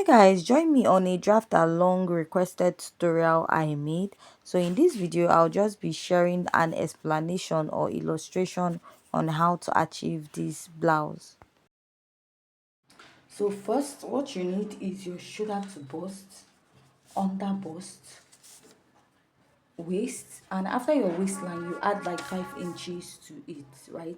guys, join me on a draft along requested tutorial I made. So in this video I'll just be sharing an explanation or illustration on how to achieve this blouse. So first, what you need is your shoulder to bust, under bust, waist, and after your waistline you add like 5 inches to it, right?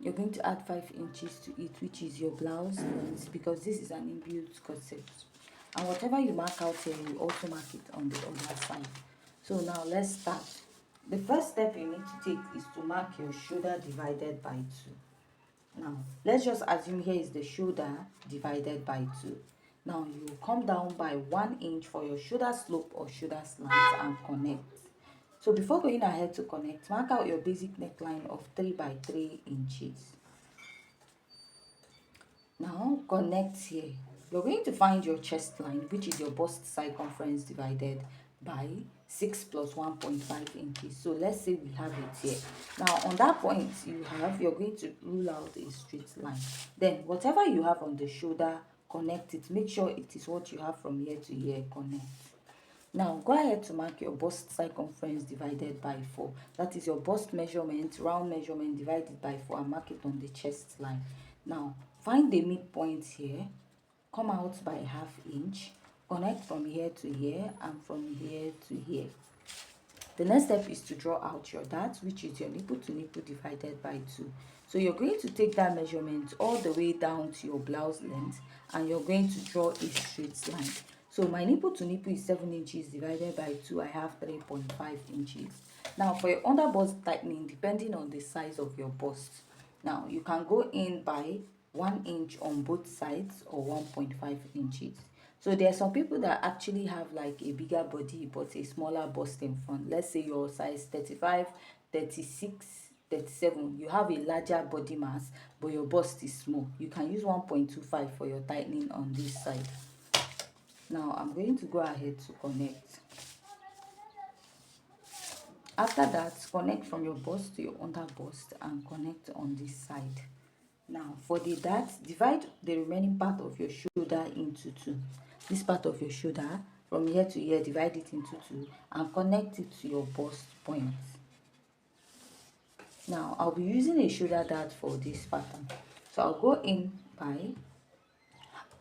You're going to add 5 inches to it, which is your blouse length, because this is an inbuilt corset. And whatever you mark out here, you also mark it on the other side. So now let's start. The first step you need to take is to mark your shoulder divided by 2. Now let's just assume here is the shoulder divided by 2. Now you come down by 1 inch for your shoulder slope or shoulder slant and connect. So before going ahead to connect, mark out your basic neckline of 3 by 3 inches. Now connect here. You're going to find your chest line, which is your bust circumference divided by 6 plus 1.5 inches. So let's say we have it here. Now on that point you're going to rule out a straight line. Then whatever you have on the shoulder, connect it. Make sure it is what you have from here to here, connect. Now go ahead to mark your bust circumference divided by 4. That is your bust measurement, round measurement divided by 4, and mark it on the chest line. Now find the midpoint here, come out by ½ inch, connect from here to here and from here to here. The next step is to draw out your dart, which is your nipple to nipple divided by 2. So you're going to take that measurement all the way down to your blouse length and you're going to draw a straight line. So my nipple to nipple is 7 inches divided by 2. I have 3.5 inches. Now for your under bust tightening, depending on the size of your bust, now you can go in by 1 inch on both sides or 1.5 inches. So there are some people that actually have like a bigger body but a smaller bust in front. Let's say your size 35, 36, 37. You have a larger body mass but your bust is small. You can use 1.25 for your tightening on this side. Now I'm going to go ahead to connect. After that, connect from your bust to your under bust and connect on this side. Now for the dart, divide the remaining part of your shoulder into 2. This part of your shoulder from here to here, divide it into 2 and connect it to your bust point. Now I'll be using a shoulder dart for this pattern, so I'll go in by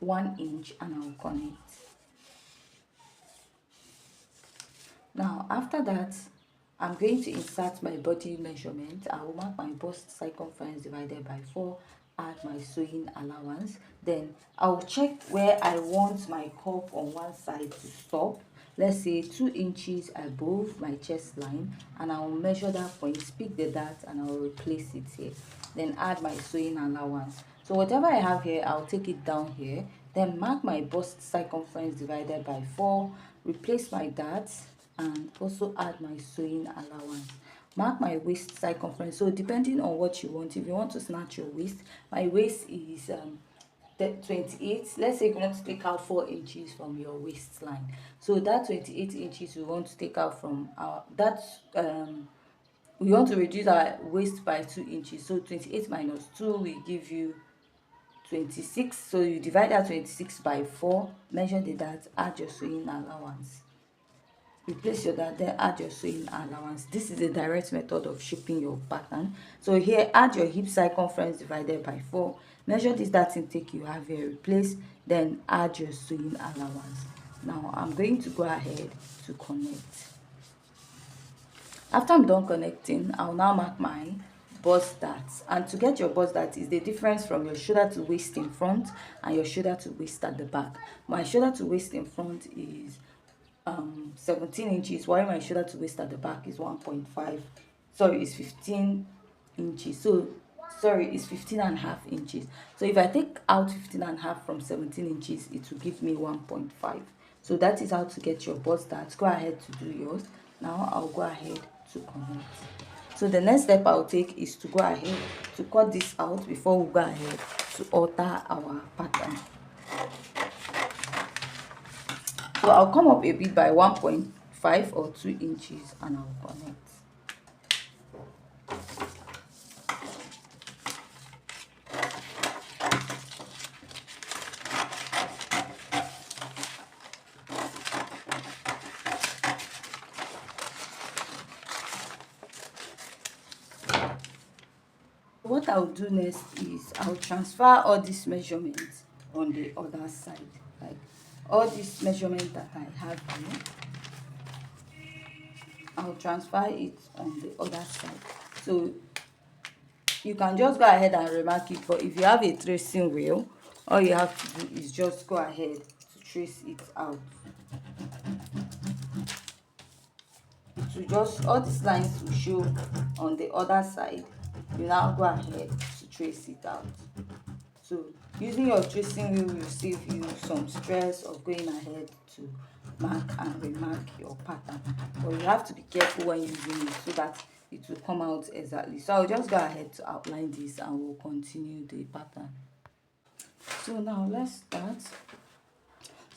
1 inch and I'll connect. Now after that, I'm going to insert my body measurement. I will mark my bust circumference divided by 4, add my sewing allowance. Then I'll check where I want my cup on one side to stop. Let's say 2 inches above my chest line, and I will measure that point, pick the dart, and I will replace it here. Then add my sewing allowance. So whatever I have here, I'll take it down here. Then mark my bust circumference divided by 4, replace my dart, and also add my sewing allowance. Mark my waist circumference. So depending on what you want, if you want to snatch your waist, my waist is 28. Let's say you want to take out 4 inches from your waistline. So that 28 inches we want to take out from our we want to reduce our waist by 2 inches. So 28 minus 2 will give you 26. So you divide that 26 by 4, measure the dart, add your sewing allowance. Replace your dart, then add your sewing allowance. This is a direct method of shaping your pattern. So here, add your hip circumference divided by 4. Measure this dart intake you have here, replace, then add your sewing allowance. Now I'm going to go ahead to connect. After I'm done connecting, I'll now mark my bust dart. And to get your bust dart is the difference from your shoulder to waist in front and your shoulder to waist at the back. My shoulder to waist in front is 17 inches, while my shoulder to waist at the back is 1.5, sorry, it's 15 inches. So sorry, it's 15.5 inches. So if I take out 15.5 from 17 inches, it will give me 1.5. So that is how to get your bust dart. Go ahead to do yours. Now I'll go ahead to connect. So the next step I'll take is to go ahead to cut this out before we go ahead to alter our pattern. So I'll come up a bit by 1.5 or 2 inches and I'll connect. what I'll do next is I'll transfer all these measurements on the other side. Like all this measurement that I have here, I'll transfer it on the other side. So you can just go ahead and remark it, but if you have a tracing wheel, all you have to do is just go ahead to trace it out. To just, all these lines will show on the other side. You now go ahead to trace it out. So using your tracing wheel will save you some stress of going ahead to mark and remark your pattern, but you have to be careful when using it so that it will come out exactly. So I'll just go ahead to outline this and we'll continue the pattern. So now let's start.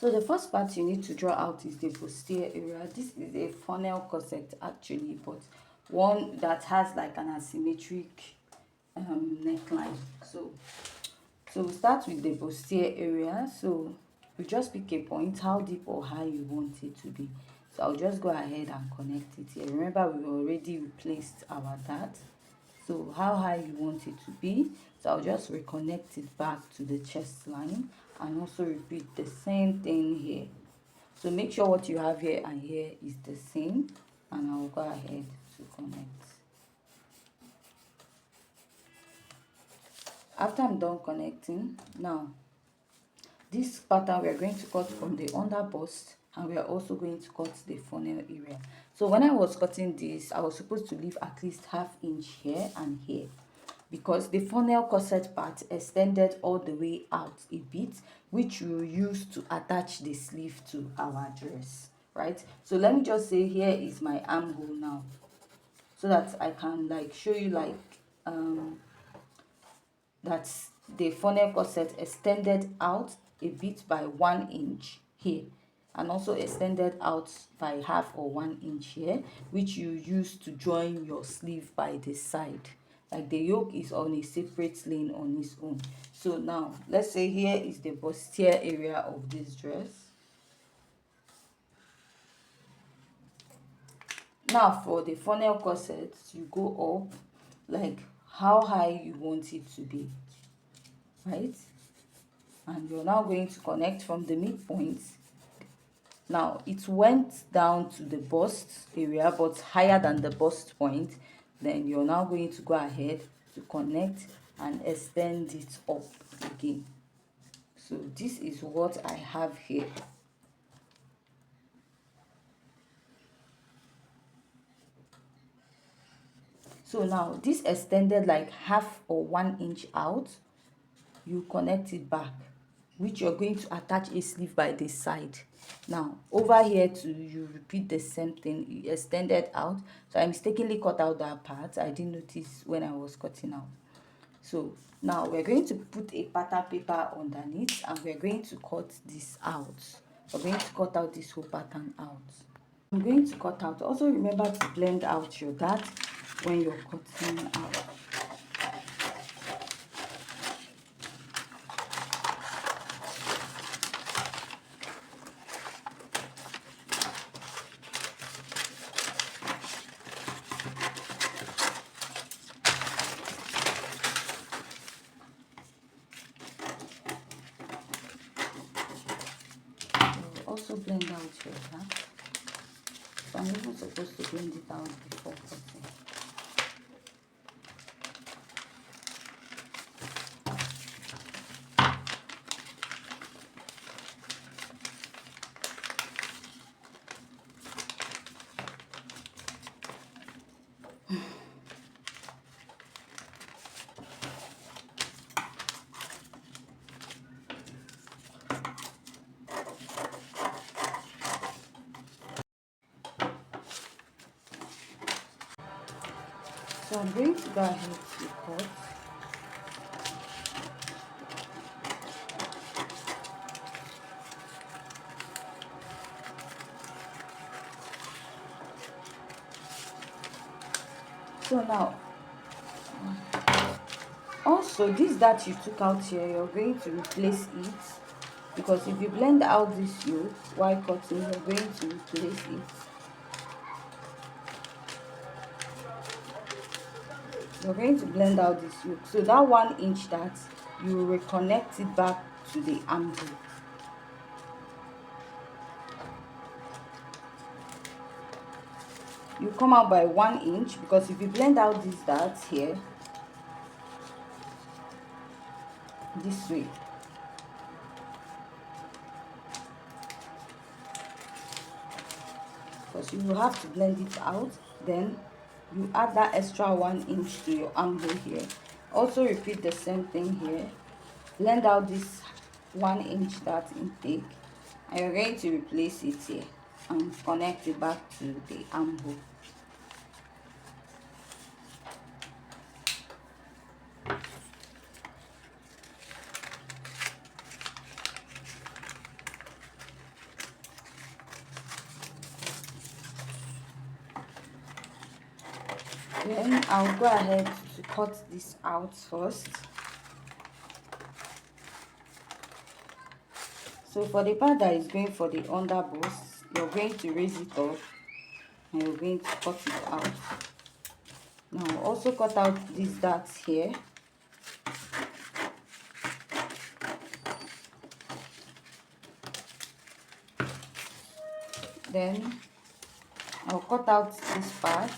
So the first part you need to draw out is the bustier area. This is a funnel corset actually, but one that has like an asymmetric neckline. So we'll start with the bustier area. So you just pick a point, how deep or high you want it to be. So I'll just go ahead and connect it here. Remember, we already replaced our dart. So how high you want it to be. So I'll just reconnect it back to the chest line and also repeat the same thing here. So make sure what you have here and here is the same, and I'll go ahead to connect. After I'm done connecting, now this pattern we're going to cut from the under bust, and we are also going to cut the funnel area. So when I was cutting this, I was supposed to leave at least ½ inch here and here, because the funnel corset part extended all the way out a bit, which we will use to attach the sleeve to our dress, right? So let me just say here is my armhole now, so that I can like show you like that the funnel corset extended out a bit by 1 inch here, and also extended out by ½ or 1 inch here, which you use to join your sleeve by the side. Like the yoke is on a separate lane on its own. So now let's say here is the bustier area of this dress. Now for the funnel corset, you go up like how high you want it to be, right? And you're now going to connect from the midpoint. Now it went down to the bust area but higher than the bust point. Then you're now going to go ahead to connect and extend it up again. So this is what I have here. So now this extended like ½ or 1 inch out, you connect it back, which you're going to attach a sleeve by this side. Now over here too, you repeat the same thing. You extended out, so I mistakenly cut out that part. I didn't notice when I was cutting out. So now we're going to put a pattern paper underneath, and we're going to cut this out. We're going to cut out this whole pattern out. I'm going to cut out. Also remember to blend out your dart when you're cutting out. Also blend out your dart. So I'm even supposed to blend it out before cutting. So I'm going to go ahead to cut. So now, also this that you took out here, you're going to replace it, because if you blend out this yoke while cutting, you're going to replace it. You're going to blend out this yoke. So that 1 inch that you will reconnect it back to the armhole. You come out by 1 inch, because if you blend out these darts here this way, because you will have to blend it out, then you add that extra 1 inch to your armhole here. Also repeat the same thing here. Blend out this 1 inch dart intake, and you're going to replace it here and connect it back to the armhole. Then I'll go ahead to cut this out first. So for the part that is going for the underbust, you're going to raise it up and you're going to cut it out. Now also cut out these darts here. Then I'll cut out this part.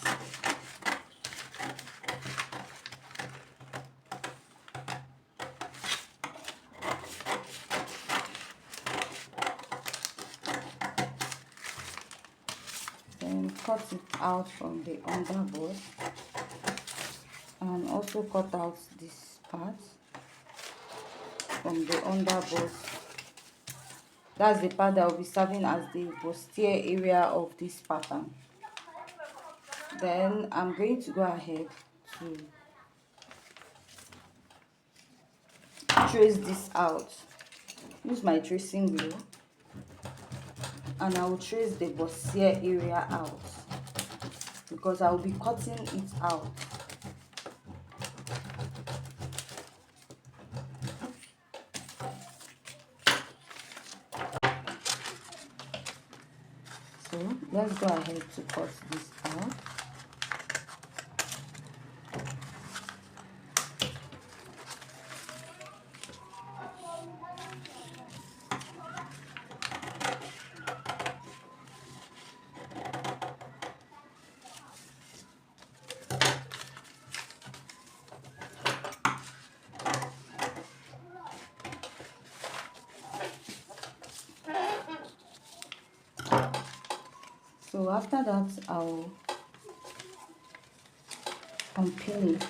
Then cut it out from the underbust, and also cut out this part from the underbust. That's the part that will be serving as the bustier area of this pattern. Then I'm going to go ahead to trace this out. Use my tracing wheel, and I will trace the bustier area out, because I will be cutting it out. So let's go ahead to cut this out. So after that, I'll unpin it.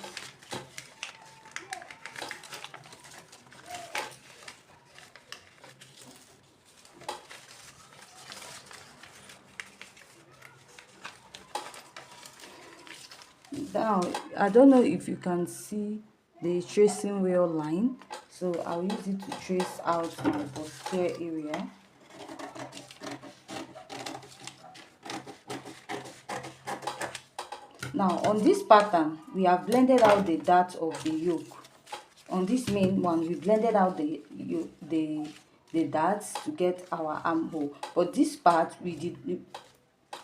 Now, I don't know if you can see the tracing wheel line, so I'll use it to trace out my bustier area. Now on this pattern, we have blended out the dart of the yoke. On this main one, we blended out the darts to get our armhole, but this part we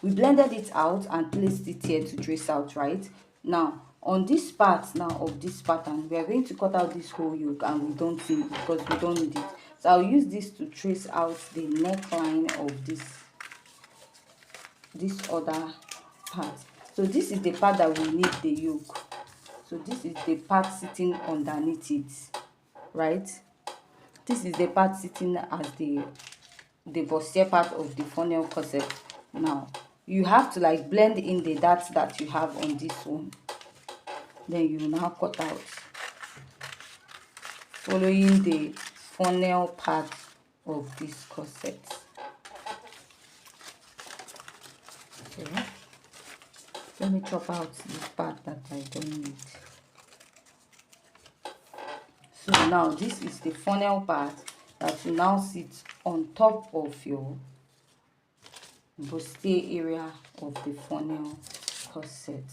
blended it out and placed it here to trace out. Right now, on this part now of this pattern, we are going to cut out this whole yoke, and we don't see it because we don't need it. So I'll use this to trace out the neckline of this other part. So this is the part that we need the yoke. So this is the part sitting underneath it, right? This is the part sitting as the bustier part of the funnel corset. Now you have to like blend in the darts that you have on this one. Then you now cut out, following the funnel part of this corset. Okay. Let me chop out this part that I don't need. So now this is the funnel part that will now sit on top of your bustier area of the funnel corset.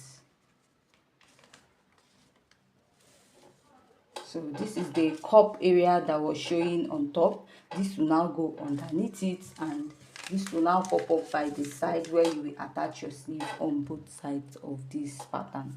So this is the cup area that was showing on top. This will now go underneath it, and this will now pop up by the side where you will attach your sleeve on both sides of this pattern.